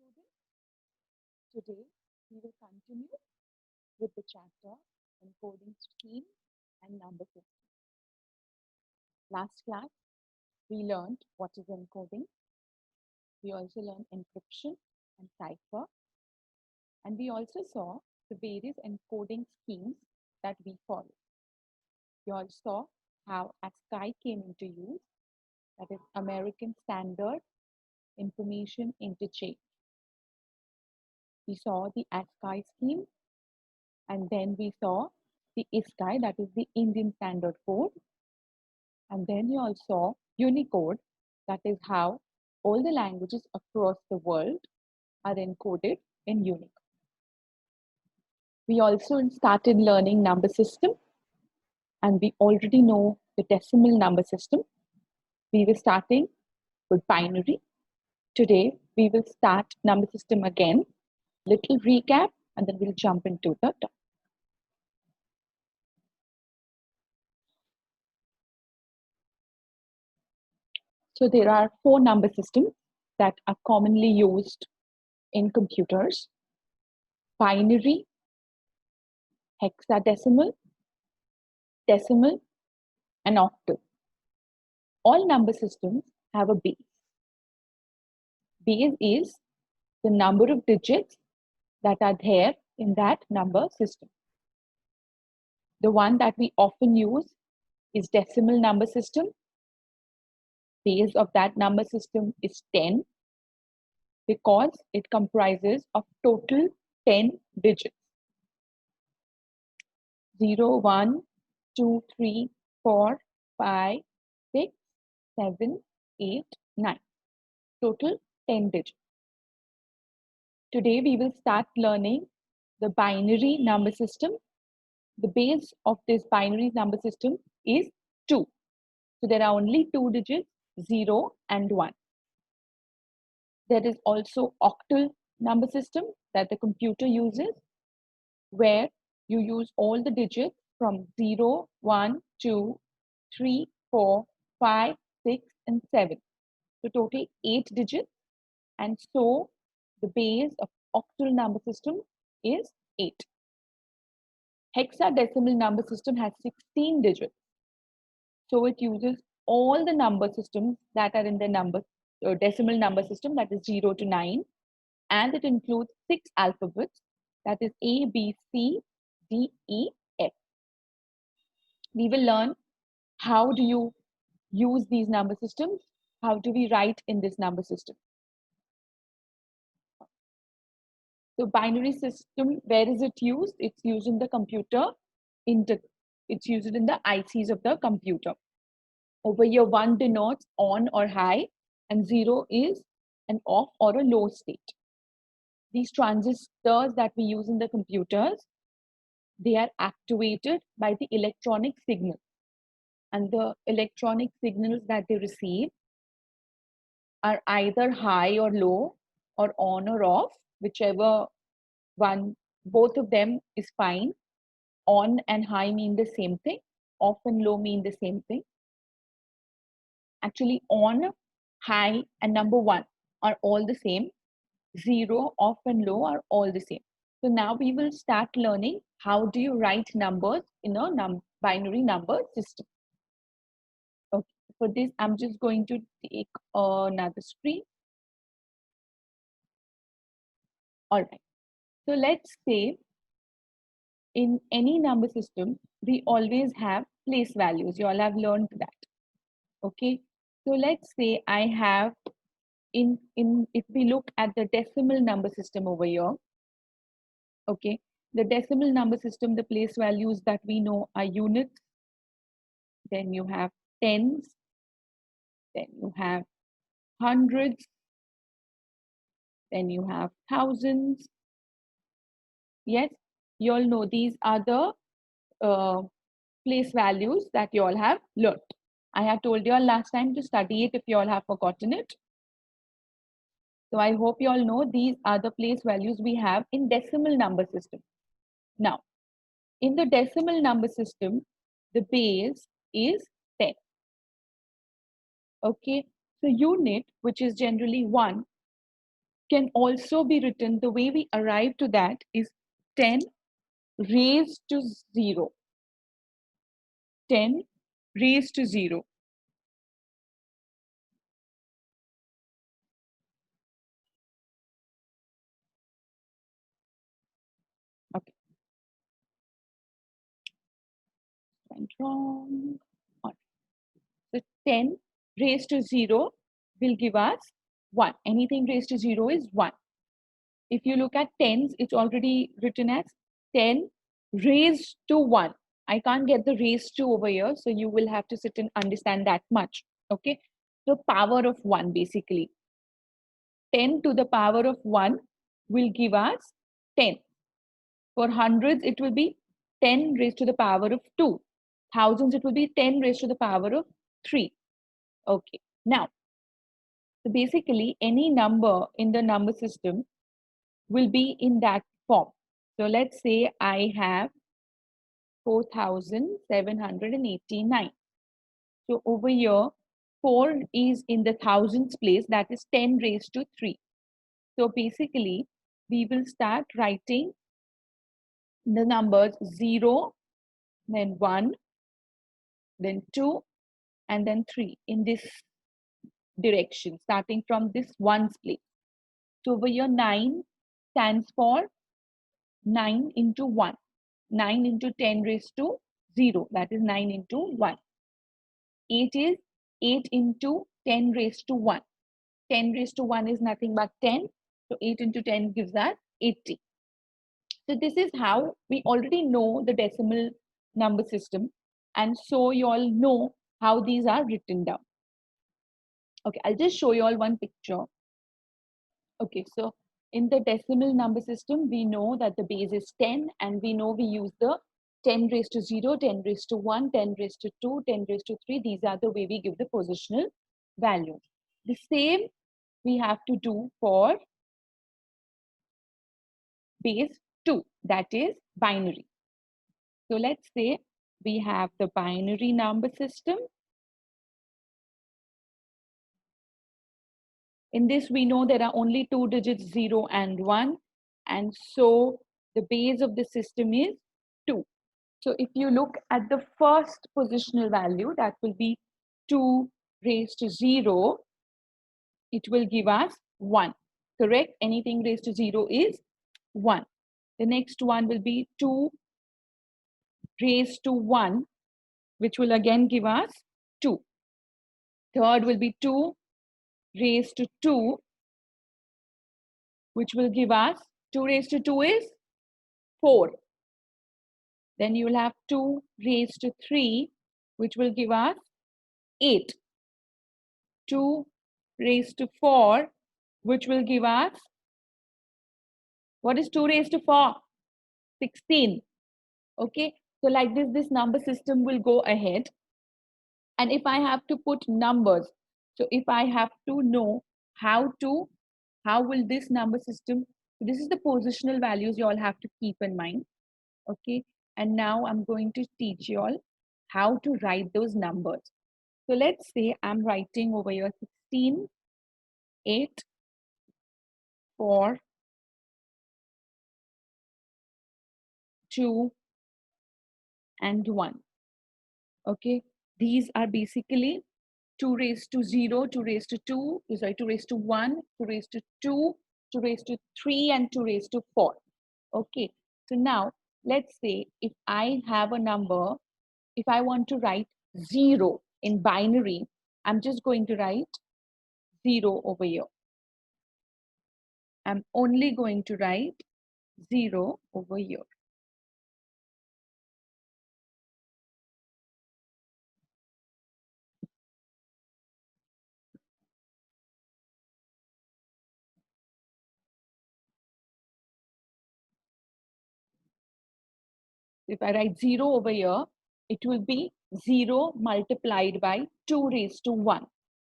students. Today we will continue with the chapter encoding scheme and number system. Last class we learned what is encoding. We also learned encryption and cipher, and we also saw the various encoding schemes that we follow. We also saw how ASCII came into use, that is American Standard Information Interchange. We saw the ASCII scheme, and then we saw the ISCI, that is the Indian Standard Code, and then we also saw Unicode, that is how all the languages across the world are encoded in Unicode. We also started learning number system, and we already know the decimal number system. We were starting with binary. Today we will start number system again. Little recap, and then we'll jump into the topic. So there are 4 number systems that are commonly used in computers: binary, hexadecimal, decimal, and octal. All number systems have a base. Base is the number of digits that are there in that number system. The one that we often use is decimal number system. Base of that number system is 10 because it comprises of total 10 digits. 0, 1, 2, 3, 4, 5, 6, 7, 8, 9. Total 10 digits. Today we will start learning the binary number system. The base of this binary number system is 2. So there are only 2 digits, 0 and 1. There is also octal number system that the computer uses, where you use all the digits from 0, 1, 2, 3, 4, 5, 6, and 7. So total 8 digits. And so the base of octal number system is 8. Hexadecimal number system has 16 digits. So it uses all the number systems that are in the decimal number system, that is 0 to 9. And it includes 6 alphabets, that is A, B, C, D, E, F. We will learn how do you use these number systems, how do we write in this number system. So binary system, where is it used? It's used in the computer, it's used in the ICs of the computer. Over here, 1 denotes on or high, and 0 is an off or a low state. These transistors that we use in the computers, they are activated by the electronic signal. And the electronic signals that they receive are either high or low, or on or off, whichever one, both of them is fine. On and high mean the same thing. Off and low mean the same thing. Actually, on, high, and number 1 are all the same. 0, off, and low are all the same. So now we will start learning how do you write numbers in a binary number system. Okay, for this, I'm just going to take another screen. All right. So let's say in any number system, we always have place values. You all have learned that. Okay. So let's say I have if we look at the decimal number system over here, okay, the decimal number system, the place values that we know are units, then you have tens, then you have hundreds, then you have thousands. Yes, you all know these are the place values that you all have learned. I have told you all last time to study it if you all have forgotten it. So I hope you all know these are the place values we have in decimal number system. Now, in the decimal number system, the base is 10. Okay, so unit, which is generally 1, can also be written, the way we arrive to that is 10 raised to 0. 10 raised to 0. Okay, went wrong. All right. So 10 raised to 0 will give us 1. Anything raised to 0 is 1. If you look at tens, it's already written as 10 raised to 1. I can't get the raised to over here, so you will have to sit and understand that much. Okay, so power of 1 basically. 10 to the power of 1 will give us 10. For hundreds, it will be 10 raised to the power of 2. Thousands, it will be 10 raised to the power of 3. Okay, now, so basically, any number in the number system will be in that form. So let's say I have 4,789. So over here, 4 is in the thousands place, that is 10 raised to 3. So basically, we will start writing the numbers 0, then 1, then 2, and then 3 in this direction, starting from this ones place. So over here, 9 stands for 9 into 1. 9 into 10 raised to 0, that is 9 into 1. 8 is 8 into 10 raised to 1. 10 raised to 1 is nothing but 10. So 8 into 10 gives us 80. So this is how we already know the decimal number system. And so you all know how these are written down. Okay, I'll just show you all one picture. Okay, so in the decimal number system, we know that the base is 10, and we know we use the 10 raised to 0, 10 raised to 1, 10 raised to 2, 10 raised to 3. These are the way we give the positional value. The same we have to do for base 2, that is binary. So let's say we have the binary number system. In this, we know there are only 2 digits, 0 and 1. And so the base of the system is 2. So if you look at the first positional value, that will be 2 raised to 0, it will give us 1. Correct? Anything raised to 0 is 1. The next one will be 2 raised to 1, which will again give us 2. Third will be 2 raised to 2, which will give us 2 raised to 2 is 4. Then you will have 2 raised to 3, which will give us 8. 2 raised to 4, which will give us, what is 2 raised to 4? 16. Okay, so like this number system will go ahead. And if I have to put numbers, so if I have to know how will this number system, this is the positional values you all have to keep in mind. Okay, and now I'm going to teach you all how to write those numbers. So let's say I'm writing over here 16, 8, 4, 2, and 1. Okay, these are basically 2 raised to 0, 2 raised to 2, sorry, 2 raised to 1, 2 raised to 2, 2 raised to 3, and 2 raised to 4. Okay, so now let's say if I have a number, if I want to write 0 in binary, I'm just going to write 0 over here. I'm only going to write 0 over here. If I write 0 over here, it will be 0 multiplied by 2 raised to 1.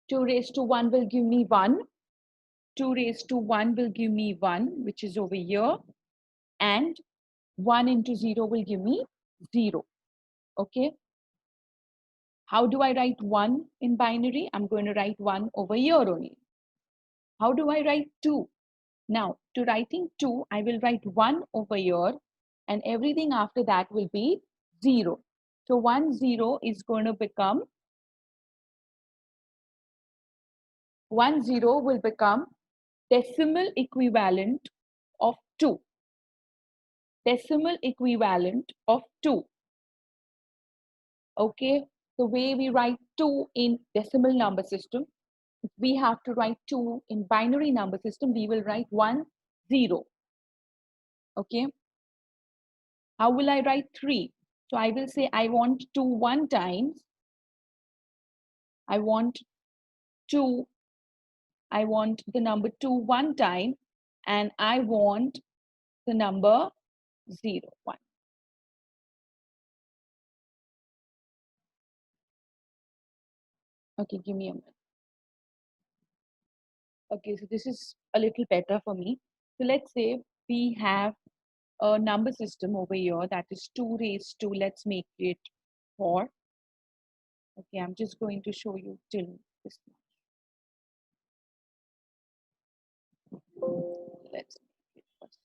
2 raised to 1 will give me 1. 2 raised to 1 will give me 1, which is over here. And 1 into 0 will give me 0. Okay. How do I write 1 in binary? I'm going to write 1 over here only. How do I write 2? Now, to writing 2, I will write 1 over here, and everything after that will be 0. So 1, 0 is going to become 1, 0 will become decimal equivalent of 2. Decimal equivalent of 2. Okay, the way we write 2 in decimal number system, if we have to write 2 in binary number system, we will write 1, 0. Okay, how will I write 3? So I will say I want 2 1 times. I want 2, I want the number 2 1 time, and I want the number 0 1. Okay, give me a minute. Okay, so this is a little better for me. So let's say we have a number system over here that is 2 raised to, let's make it 4. Okay, I'm just going to show you till this much. Let's make it first.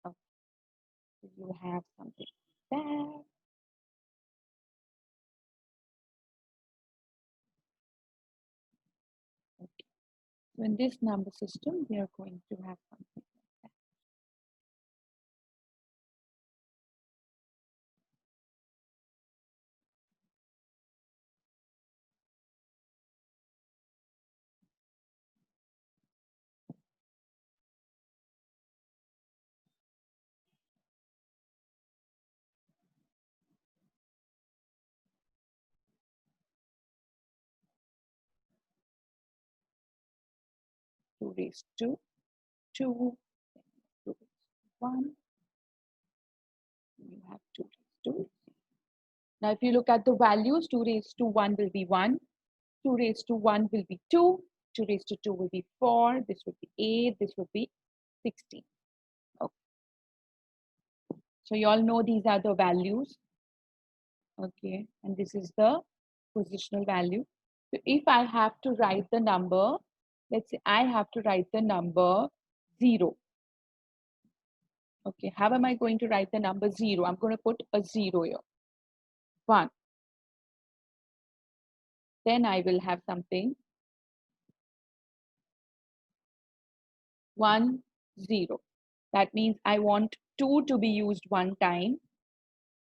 Okay, so you have something there. Okay. So in this number system, we are going to have something like that. Two raised to 2, 2 raised to 1, you have 2 raised to. Now, if you look at the values, 2 raised to 1 will be 1, 2 raised to 1 will be 2, 2 raised to 2 will be 4, this would be 8, this would be 16. Okay. So you all know these are the values. Okay, and this is the positional value. So if I have to write the number, let's say I have to write the number 0. Okay, how am I going to write the number 0? I'm going to put a 0 here. 1. Then I will have something 1, 0. That means I want 2 to be used one time.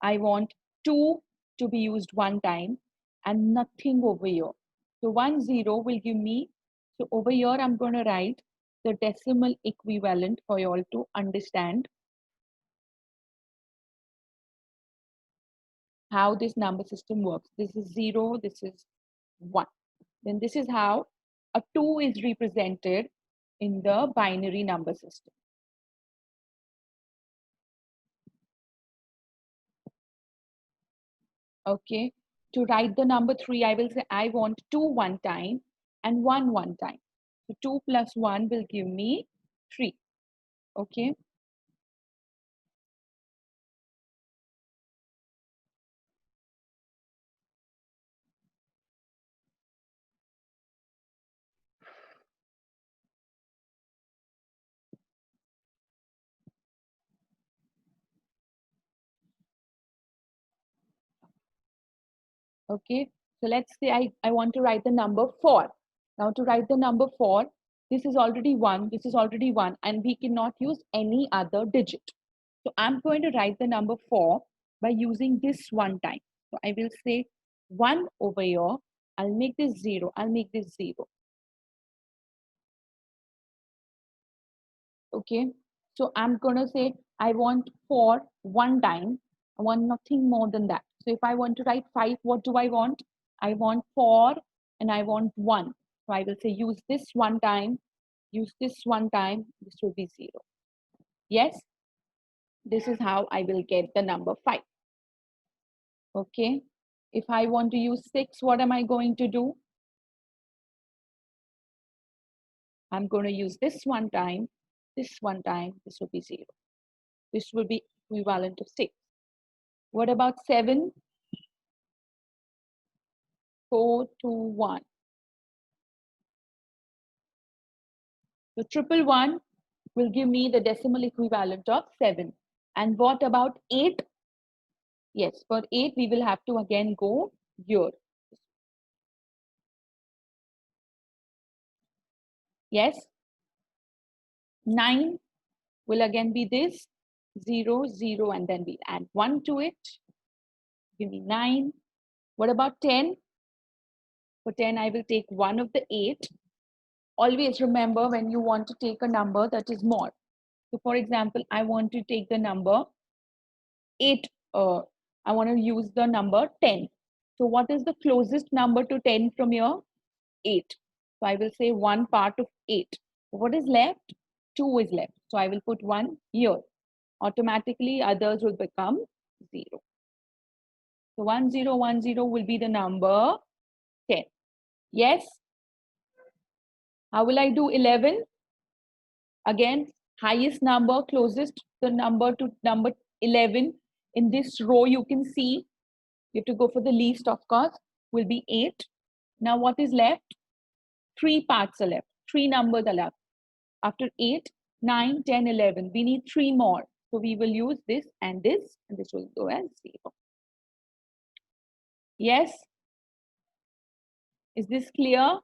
I want 2 to be used one time and nothing over here. So 1, 0 will give me, so over here I'm going to write the decimal equivalent for you all to understand how this number system works. This is 0, this is 1. Then this is how a 2 is represented in the binary number system. Okay, to write the number 3, I will say I want 2 one time and 1 one time. So 2 plus 1 will give me 3. Okay. Okay, so let's say I want to write the number 4. Now to write the number 4, this is already 1, this is already 1, and we cannot use any other digit. So I'm going to write the number 4 by using this one time. So I will say 1 over here, I'll make this 0, I'll make this 0. Okay, so I'm going to say I want 4 one time. I want nothing more than that. So if I want to write 5, what do I want? I want 4 and I want 1. So I will say use this one time, use this one time, this will be 0. Yes, this is how I will get the number 5. Okay, if I want to use 6, what am I going to do? I'm going to use this one time, this one time, this will be 0. This will be equivalent to 6. What about 7? 4, 2, 1. So 111 will give me the decimal equivalent of 7. And what about 8? Yes, for 8, we will have to again go here. Yes. 9 will again be this 0, 0, and then we add 1 to it. Give me 9. What about 10? For 10, I will take one of the 8. Always remember when you want to take a number that is more. So for example, I want to take the number 8. I want to use the number 10. So what is the closest number to 10 from here? 8. So I will say one part of 8. What is left? 2 is left. So I will put 1 here. Automatically, others will become 0. So 1010 will be the number 10. Yes? How will I do 11? Again, highest number, closest the number to number 11. In this row, you can see, you have to go for the least, of course, will be 8. Now what is left? 3 parts are left. 3 numbers are left. After 8, 9, 10, 11, we need 3 more. So we will use this, and this will go as 0. Yes? Is this clear?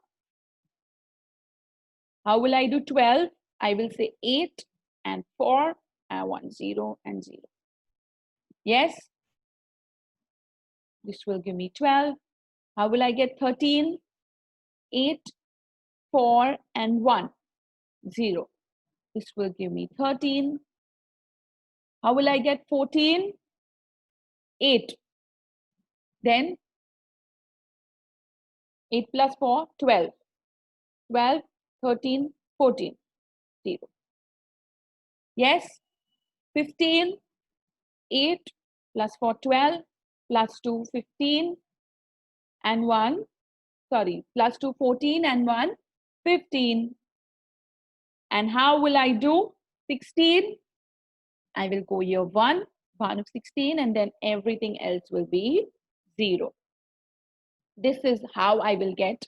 How will I do 12? I will say 8 and 4 and 1, 0 and 0. Yes? This will give me 12. How will I get 13? 8, 4 and 1, 0. This will give me 13. How will I get 14? 8. Then 8 plus 4, 12. 12, 13, 14, 0. Yes? 15, 8 plus 4, 12, plus 2, 15, and 1, sorry, plus 2, 14, and 1, 15. And how will I do 16? I will go here 1 of 16, and then everything else will be 0. This is how I will get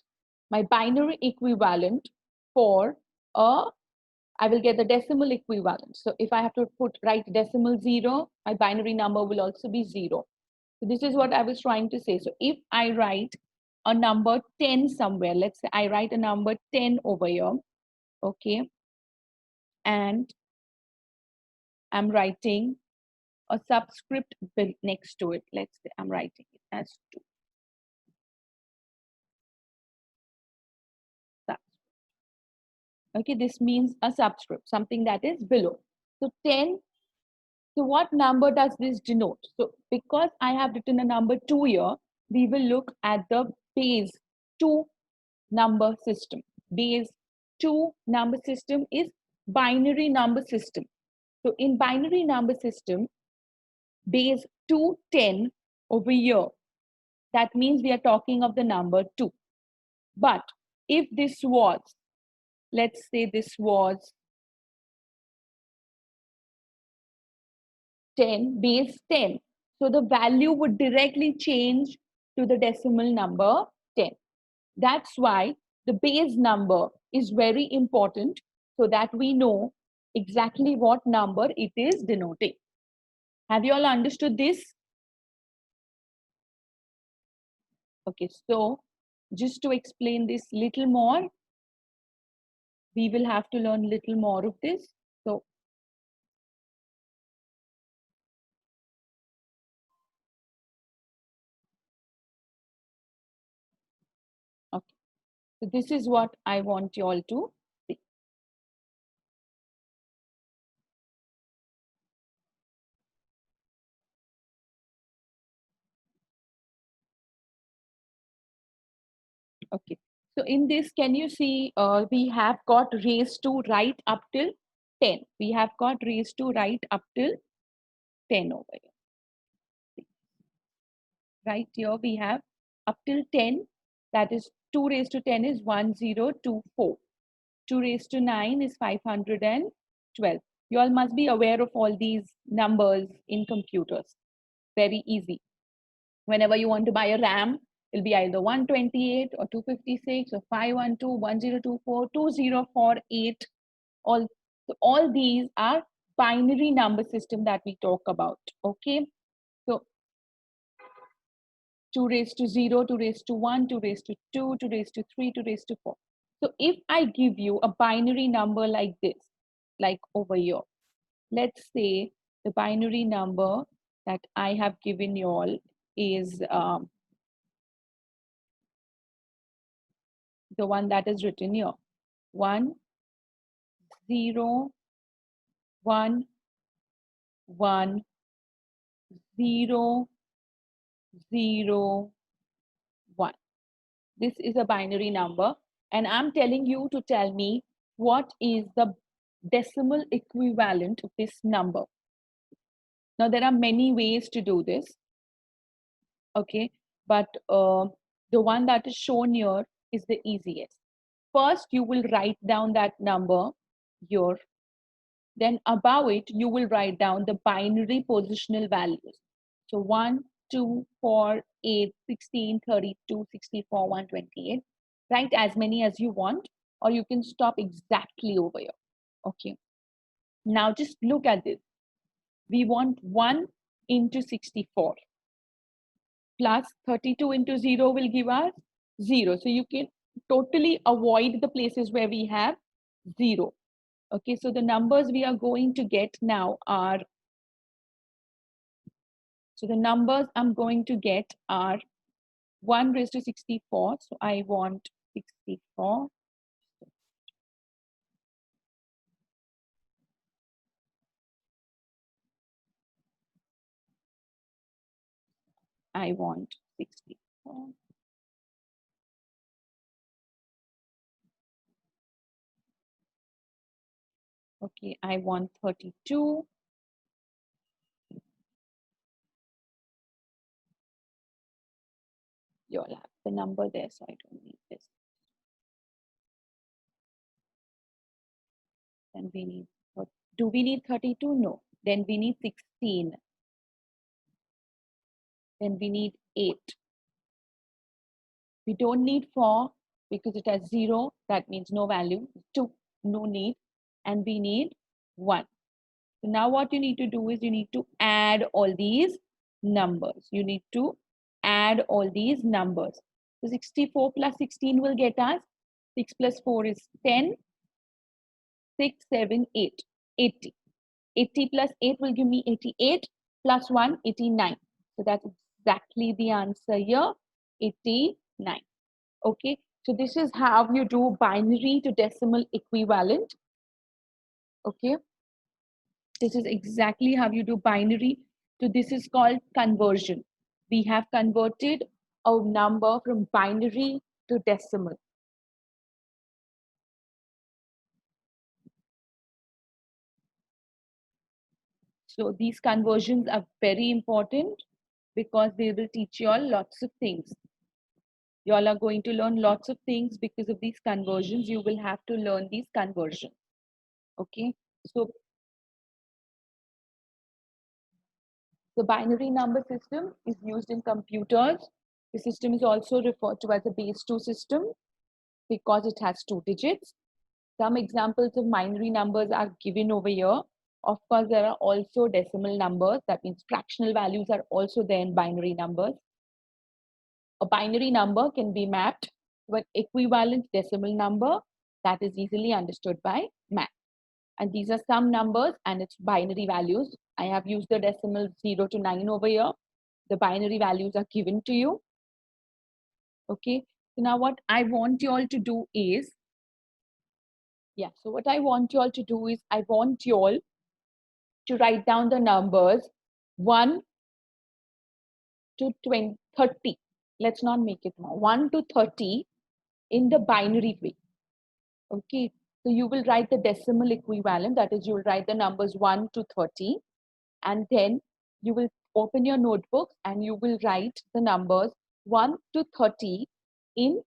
my binary equivalent for I will get the decimal equivalent. So if I have to write decimal 0, my binary number will also be 0. So this is what I was trying to say. So if I write a number 10 somewhere, let's say I write a number 10 over here, okay, and I'm writing a subscript next to it. Let's say I'm writing it as 2. Okay, this means a subscript, something that is below. So 10, so what number does this denote? So because I have written a number 2 here, we will look at the base 2 number system. Base 2 number system is binary number system. So in binary number system, base 210 over here, that means we are talking of the number 2. But if this was, let's say this was 10, base 10. So the value would directly change to the decimal number 10. That's why the base number is very important, so that we know exactly what number it is denoting. Have you all understood this? Okay, so just to explain this little more, we will have to learn little more of this. So okay, so this is what I want you all to see. Okay, so in this, can you see we have got raised to right up till 10. We have got raised to right up till 10 over here. Right here we have up till 10, that is 2 raised to 10 is 1024. 2 raised to 9 is 512. You all must be aware of all these numbers in computers. Very easy. Whenever you want to buy a RAM, it'll be either 128 or 256 or 512, 1024, 2048. All these are binary number system that we talk about. Okay, so 2 raised to 0, 2 raised to 1, 2 raised to 2, 2 raised to 3, 2 raised to 4. So if I give you a binary number like this, like over here, let's say the binary number that I have given you all is the one that is written here, 1, 0, 1, 1, 0, 0, 1. This is a binary number, and I'm telling you to tell me what is the decimal equivalent of this number. Now, there are many ways to do this, okay, but the one that is shown here is the easiest. First, you will write down that number here. Then above it, you will write down the binary positional values. So 1, 2, 4, 8, 16, 32, 64, 128. Write as many as you want, or you can stop exactly over here. Okay. Now just look at this. We want 1 into 64 plus 32 into 0 will give us 0. So you can totally avoid the places where we have 0. Okay, so the numbers we are going to get now are, so the numbers I'm going to get are 1 raised to 64. So I want 64. I want 64. Okay, I want 32. You'll have the number there, so I don't need this. Then we need, do we need 32? No. Then we need 16. Then we need 8. We don't need 4 because it has 0. That means no value. 2, no need. And we need 1. So now what you need to do is you need to add all these numbers. You need to add all these numbers. So 64 plus 16 will get us 6 plus 4 is 10, 6, 7, 8, 80. 80 plus 8 will give me 88 plus 1, 89. So that's exactly the answer here, 89. Okay, so this is how you do binary to decimal equivalent. Okay, this is exactly how you do binary. So this is called conversion. We have converted a number from binary to decimal. So these conversions are very important because they will teach you all lots of things. You all are going to learn lots of things because of these conversions. You will have to learn these conversions. Okay, so the binary number system is used in computers. The system is also referred to as a base 2 system because it has 2 digits. Some examples of binary numbers are given over here. Of course, there are also decimal numbers. That means fractional values are also there in binary numbers. A binary number can be mapped to an equivalent decimal number that is easily understood by math. And these are some numbers and its binary values. I have used the decimal 0 to 9 over here. The binary values are given to you. Okay, so now what I want you all to do is, so what I want you all to do is, I want you all to write down the numbers 1 to 20, 30. Let's not make it more. 1 to 30 in the binary way. Okay, so you will write the decimal equivalent. That is, you will write the numbers 1 to 30. And then you will open your notebooks and you will write the numbers 1 to 30 in,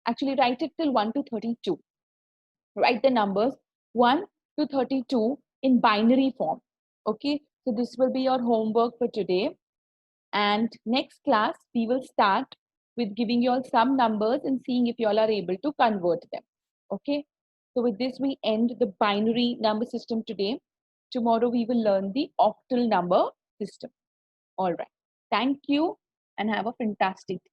actually write it till 1 to 32. Write the numbers 1 to 32 in binary form. Okay, so this will be your homework for today. And next class, we will start with giving you all some numbers and seeing if you all are able to convert them. Okay, So with this, we end the binary number system today. Tomorrow, we will learn the octal number system. All right. Thank you and have a fantastic day.